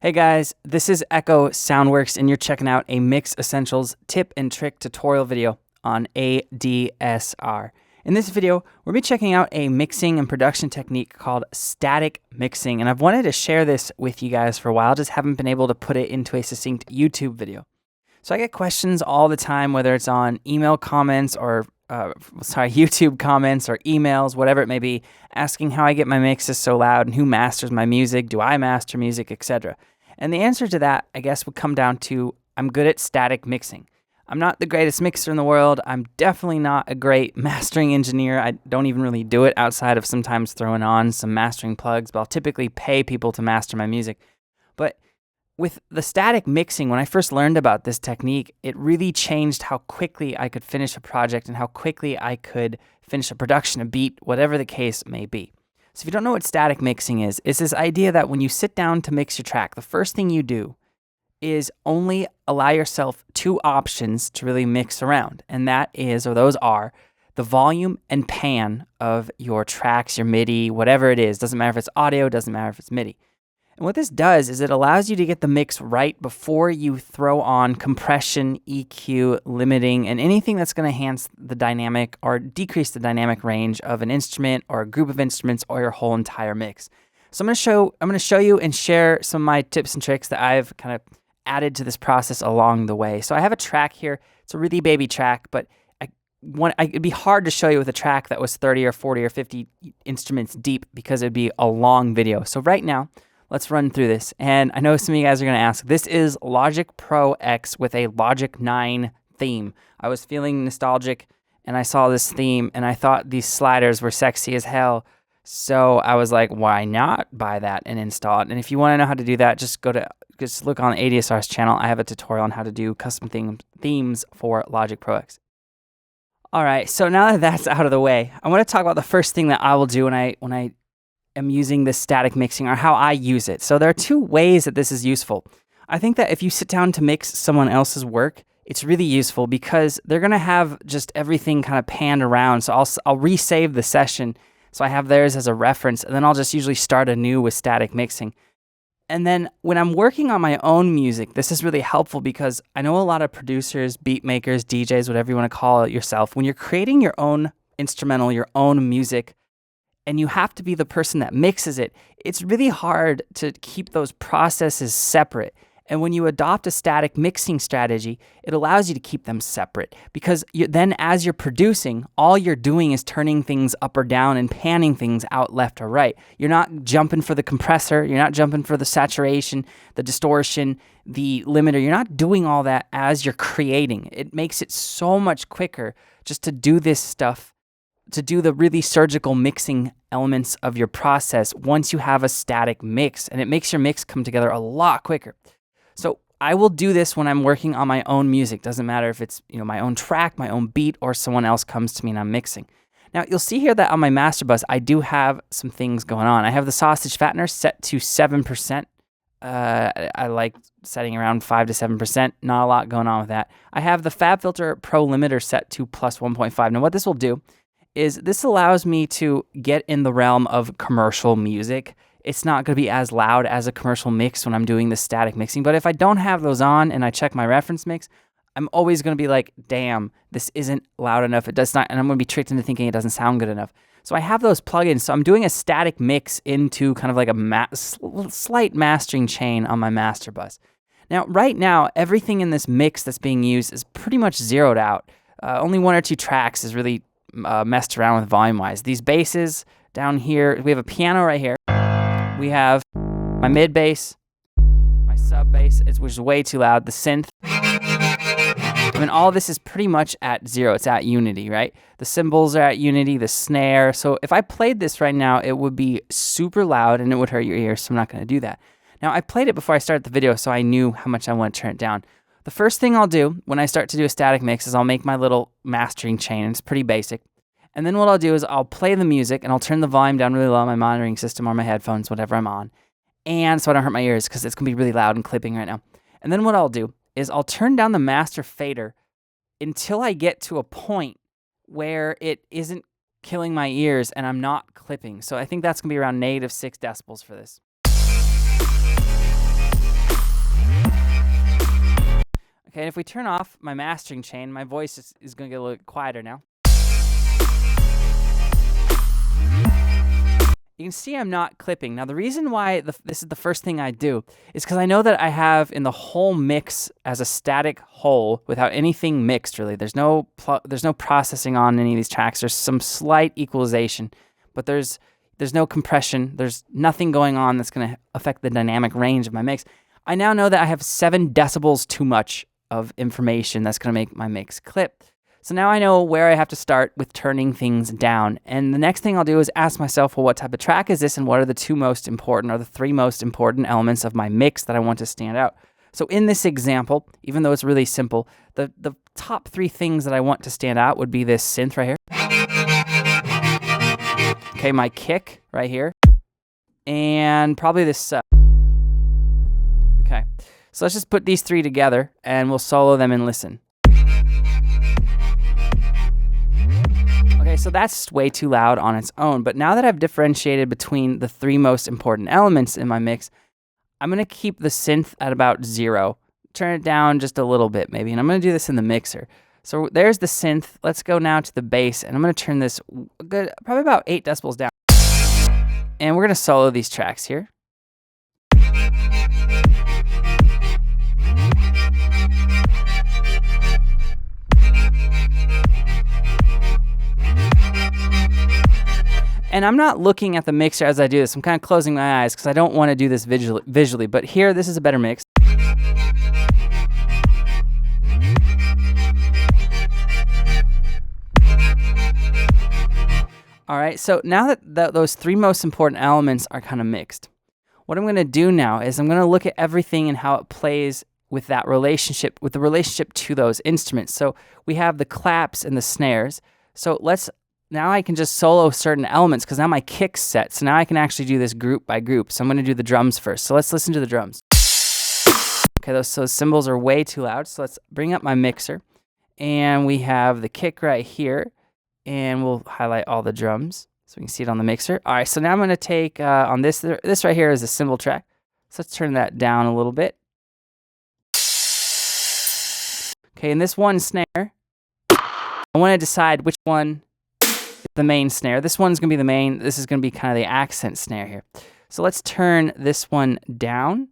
Hey guys, this is Echo Soundworks and you're checking out a Mix Essentials tip and trick tutorial video on ADSR. In this video, we'll be checking out a mixing and production technique called static mixing, and I've wanted to share this with you guys for a while, just haven't been able to put it into a succinct YouTube video. So I get questions all the time, whether it's on email comments or YouTube comments or emails, whatever it may be, asking how I get my mixes so loud and who masters my music, do I master music, etc. And the answer to that, I guess, would come down to I'm good at static mixing. I'm not the greatest mixer in the world. I'm definitely not a great mastering engineer. I don't even really do it outside of sometimes throwing on some mastering plugs, but I'll typically pay people to master my music. But with the static mixing, when I first learned about this technique, it really changed how quickly I could finish a project and how quickly I could finish a production, a beat, whatever the case may be. So if you don't know what static mixing is, it's this idea that when you sit down to mix your track, the first thing you do is only allow yourself two options to really mix around. And that is, or those are, the volume and pan of your tracks, your MIDI, whatever it is. Doesn't matter if it's audio, doesn't matter if it's MIDI. And what this does is it allows you to get the mix right before you throw on compression, EQ, limiting, and anything that's going to enhance the dynamic or decrease the dynamic range of an instrument or a group of instruments or your whole entire mix. So I'm going to show you and share some of my tips and tricks that I've kind of added to this process along the way. So I have a track here. It's a really baby track, but it'd be hard to show you with a track that was 30 or 40 or 50 instruments deep because it'd be a long video. So right now, let's run through this. And I know some of you guys are going to ask, this is Logic Pro X with a Logic 9 theme. I was feeling nostalgic and I saw this theme and I thought these sliders were sexy as hell. So I was like, why not buy that and install it? And if you want to know how to do that, just look on ADSR's channel. I have a tutorial on how to do custom themes for Logic Pro X. All right, so now that that's out of the way, I want to talk about the first thing that I will do when I am using this static mixing, or how I use it. So there are two ways that this is useful. I think that if you sit down to mix someone else's work, it's really useful because they're going to have just everything kind of panned around. So I'll resave the session so I have theirs as a reference, and then I'll just usually start anew with static mixing. And then when I'm working on my own music, this is really helpful because I know a lot of producers, beat makers, DJs, whatever you want to call it yourself, when you're creating your own instrumental, your own music, and you have to be the person that mixes it, it's really hard to keep those processes separate. And when you adopt a static mixing strategy, it allows you to keep them separate because then as you're producing, all you're doing is turning things up or down and panning things out left or right. You're not jumping for the compressor. You're not jumping for the saturation, the distortion, the limiter. You're not doing all that as you're creating. It makes it so much quicker just to do this stuff, to do the really surgical mixing elements of your process once you have a static mix, and it makes your mix come together a lot quicker. So I will do this when I'm working on my own music. Doesn't matter if it's my own track, my own beat, or someone else comes to me and I'm mixing. Now you'll see here that on my master bus, I do have some things going on. I have the sausage fattener set to 7%. I like setting around 5 to 7%. Not a lot going on with that. I have the Fab Filter Pro limiter set to plus 1.5. Now what this will do is this allows me to get in the realm of commercial music. It's not going to be as loud as a commercial mix when I'm doing the static mixing, but if I don't have those on and I check my reference mix, I'm always going to be like, damn, this isn't loud enough. It does not, and I'm going to be tricked into thinking it doesn't sound good enough. So I have those plugins. So I'm doing a static mix into kind of like a slight mastering chain on my master bus. Now, right now, everything in this mix that's being used is pretty much zeroed out. Only one or two tracks is really messed around with volume-wise. These basses down here, we have a piano right here. We have my mid bass, my sub bass, which is way too loud, the synth. I mean, all this is pretty much at zero. It's at unity, right? The cymbals are at unity, the snare. So if I played this right now, it would be super loud and it would hurt your ears, so I'm not going to do that. Now, I played it before I started the video, so I knew how much I want to turn it down. The first thing I'll do when I start to do a static mix is I'll make my little mastering chain, and it's pretty basic. And then what I'll do is I'll play the music, and I'll turn the volume down really low on my monitoring system or my headphones, whatever I'm on, and so I don't hurt my ears because it's going to be really loud and clipping right now. And then what I'll do is I'll turn down the master fader until I get to a point where it isn't killing my ears and I'm not clipping. So I think that's going to be around -6 decibels for this. if we turn off my mastering chain, my voice is going to get a little quieter now. You can see I'm not clipping. Now, the reason why this is the first thing I do is because I know that I have in the whole mix as a static whole without anything mixed, really. There's no processing on any of these tracks. There's some slight equalization, but there's no compression. There's nothing going on that's going to affect the dynamic range of my mix. I now know that I have 7 decibels too much of information that's going to make my mix clip. So now I know where I have to start with turning things down. And the next thing I'll do is ask myself, well, what type of track is this and what are the 2 most important or the 3 most important elements of my mix that I want to stand out? So in this example, even though it's really simple, the top 3 things that I want to stand out would be this synth right here. Okay, my kick right here. And probably this okay, so let's just put these 3 together and we'll solo them and listen. Okay, so that's way too loud on its own, but now that I've differentiated between the 3 most important elements in my mix, I'm going to keep the synth at about 0. Turn it down just a little bit maybe, and I'm going to do this in the mixer. So there's the synth. Let's go now to the bass, and I'm going to turn this probably about 8 decibels down. And we're going to solo these tracks here. And I'm not looking at the mixer as I do this. I'm kind of closing my eyes because I don't want to do this visually. But here, this is a better mix. All right, so now that those 3 most important elements are kind of mixed, what I'm going to do now is I'm going to look at everything and how it plays with that relationship, with the relationship to those instruments. So we have the claps and the snares. So now I can just solo certain elements because now my kick's set. So now I can actually do this group by group. So I'm going to do the drums first. So let's listen to the drums. Okay, those cymbals are way too loud. So let's bring up my mixer. And we have the kick right here. And we'll highlight all the drums so we can see it on the mixer. All right, so now I'm going to take on this right here is a cymbal track. So let's turn that down a little bit. Okay, and this one snare, I want to decide which one is the main snare. This one's going to be the main. This is going to be kind of the accent snare here. So let's turn this one down.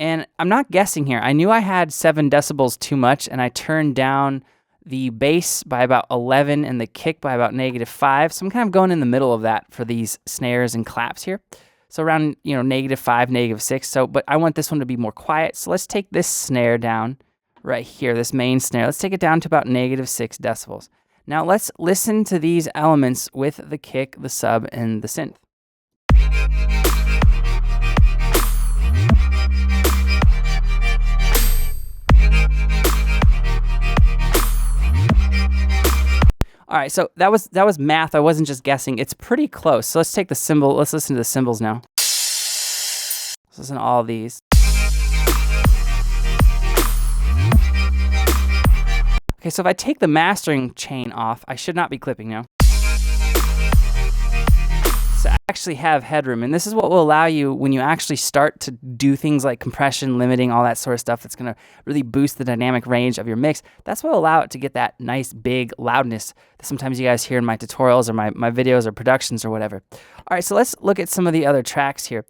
And I'm not guessing here. I knew I had 7 decibels too much, and I turned down the bass by about 11 and the kick by about -5. So I'm kind of going in the middle of that for these snares and claps here. So around, -5, -6. So, but I want this one to be more quiet. So let's take this snare down right here, this main snare. Let's take it down to about -6 decibels. Now let's listen to these elements with the kick, the sub, and the synth. All right, so that was math. I wasn't just guessing. It's pretty close. So let's take the cymbal. Let's listen to the cymbals now. Let's listen to all of these. Okay, so if I take the mastering chain off, I should not be clipping now. So I actually have headroom, and this is what will allow you when you actually start to do things like compression, limiting, all that sort of stuff that's going to really boost the dynamic range of your mix. That's what will allow it to get that nice big loudness that sometimes you guys hear in my tutorials or my videos or productions or whatever. All right, so let's look at some of the other tracks here.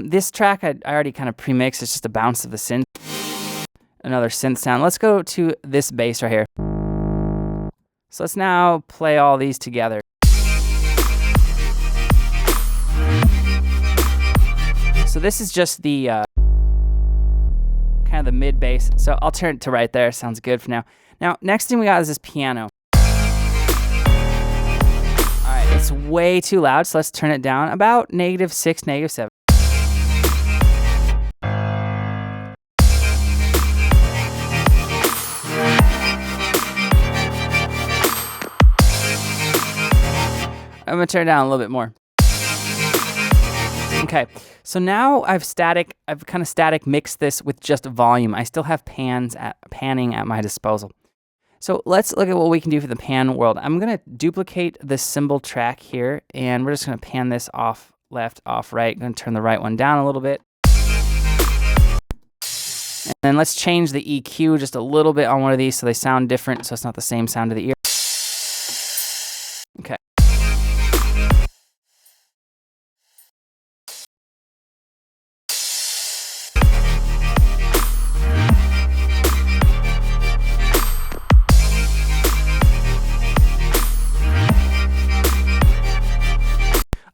This track I already kind of pre-mixed. It's just a bounce of the synth. Another synth sound. Let's go to this bass right here. So let's now play all these together. So this is just the kind of the mid bass. So I'll turn it to right there. Sounds good for now. Now, next thing we got is this piano. All right, it's way too loud, so let's turn it down about -6, -7. I'm gonna turn it down a little bit more. Okay, so now I've kind of static mixed this with just volume. I still have panning at my disposal. So let's look at what we can do for the pan world. I'm gonna duplicate this cymbal track here, and we're just gonna pan this off left, off right. I'm gonna turn the right one down a little bit. And Then let's change the EQ just a little bit on one of these so they sound different, so it's not the same sound to the ear. Okay.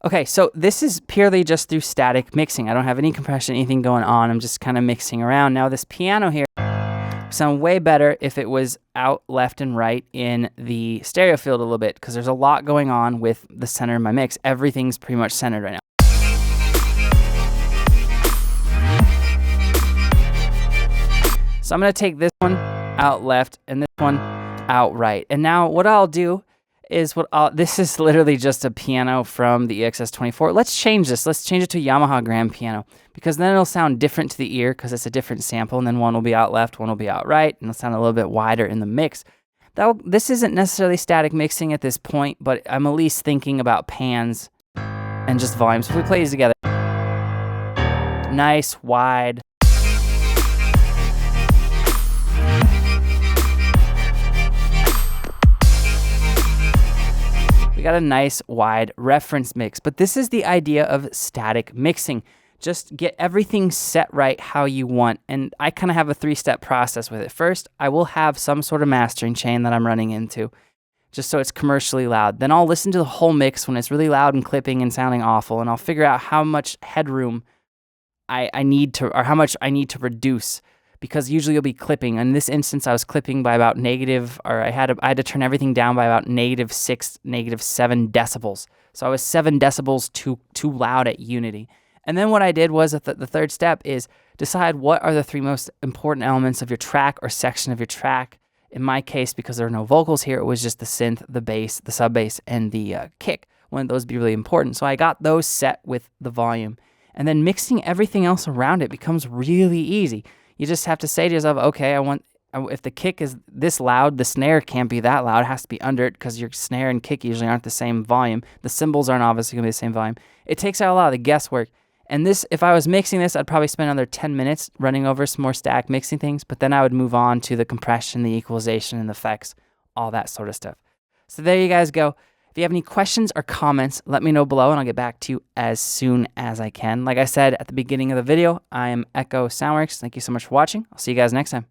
Okay, so this is purely just through static mixing. I don't have any compression, anything going on. I'm just kind of mixing around. Now this piano here would sound way better if it was out left and right in the stereo field a little bit, because there's a lot going on with the center of my mix. Everything's pretty much centered right now. So I'm going to take this one out left and this one out right. And now what I'll do is this is literally just a piano from the EXS24. Let's change this. Let's change it to a Yamaha grand piano, because then it'll sound different to the ear because it's a different sample, and then one will be out left, one will be out right, and it'll sound a little bit wider in the mix. This isn't necessarily static mixing at this point, but I'm at least thinking about pans and just volumes. If we play these together, nice, wide. Got a nice wide reference mix, but this is the idea of static mixing. Just get everything set right how you want, and I kind of have a 3-step process with it. First, I will have some sort of mastering chain that I'm running into, just so it's commercially loud. Then I'll listen to the whole mix when it's really loud and clipping and sounding awful, and I'll figure out how much headroom I need to, or how much I need to reduce, because usually you'll be clipping. In this instance, I was clipping by about I had to turn everything down by about -6, -7 decibels. So I was 7 decibels too loud at unity. And then what I did was the third step is decide what are the 3 most important elements of your track or section of your track. In my case, because there are no vocals here, it was just the synth, the bass, the sub bass, and the kick. One of those would be really important. So I got those set with the volume. And then mixing everything else around it becomes really easy. You just have to say to yourself, okay, if the kick is this loud, the snare can't be that loud. It has to be under it, because your snare and kick usually aren't the same volume. The cymbals aren't obviously going to be the same volume. It takes out a lot of the guesswork. And this, if I was mixing this, I'd probably spend another 10 minutes running over some more static mixing things, but then I would move on to the compression, the equalization, and the effects, all that sort of stuff. So there you guys go. If you have any questions or comments, let me know below, and I'll get back to you as soon as I can. Like I said at the beginning of the video, I am Echo Soundworks. Thank you so much for watching. I'll see you guys next time.